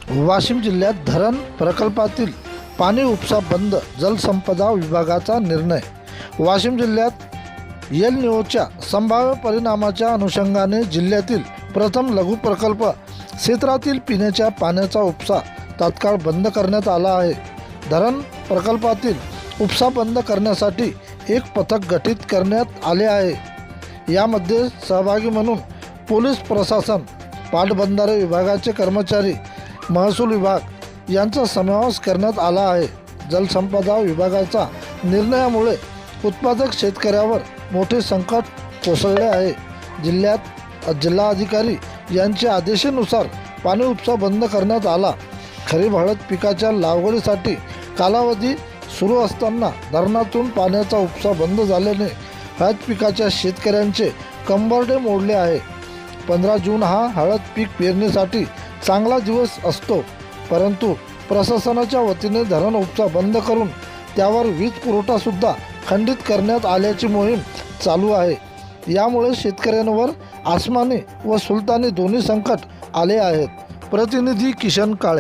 वाशिम जिल्ह्यात धरण प्रकल्पातील पाणी उपसा बंद, जलसंपदा विभागाचा निर्णय। वाशिम जिल्ह्यात एल निनोच्या संभाव्य परिणामाच्या अनुषंगाने जिल्ह्यातील प्रथम लघु प्रकल्प क्षेत्रातील पिण्याच्या पाण्याचा उपसा तात्काळ बंद करण्यात आला आहे। धरण प्रकल्पातील उपसा बंद करण्यासाठी एक पथक गठीत करण्यात आले आहे। यामध्ये सहभागी म्हणून पोलीस प्रशासन, पाटबंधारे विभागाचे कर्मचारी, महसूल विभाग यांचा समावेश करण्यात आला आहे। जलसंपदा विभागाच्या निर्णयामुळे उत्पादक शेतकऱ्यावर मोठे संकट कोसळले आहे। जिल्ह्यात जिल्हाधिकारी यांच्या आदेशानुसार पाणी उपसा बंद करण्यात आला। खरीप हळद पिकाच्या लागवडीसाठी कालावधी सुरू असताना धरणातून पाण्याचा उपसा बंद झाल्याने हळद पिकाच्या शेतकऱ्यांचे कंबरडे मोडले आहे। 15 जून हा हळद पीक पेरणीसाठी चांगला दिवस असतो, परंतु प्रशासनाच्या वतीने धरण उपसा बंद करून त्यावर वीज पुरवठा सुद्धा खंडित करण्यात आल्याची मोहीम चालू आहे। यामुळे शेतकऱ्यांवर आसमानी व सुलतानी दोन्ही संकट आले आहेत। प्रतिनिधी किशन काळे।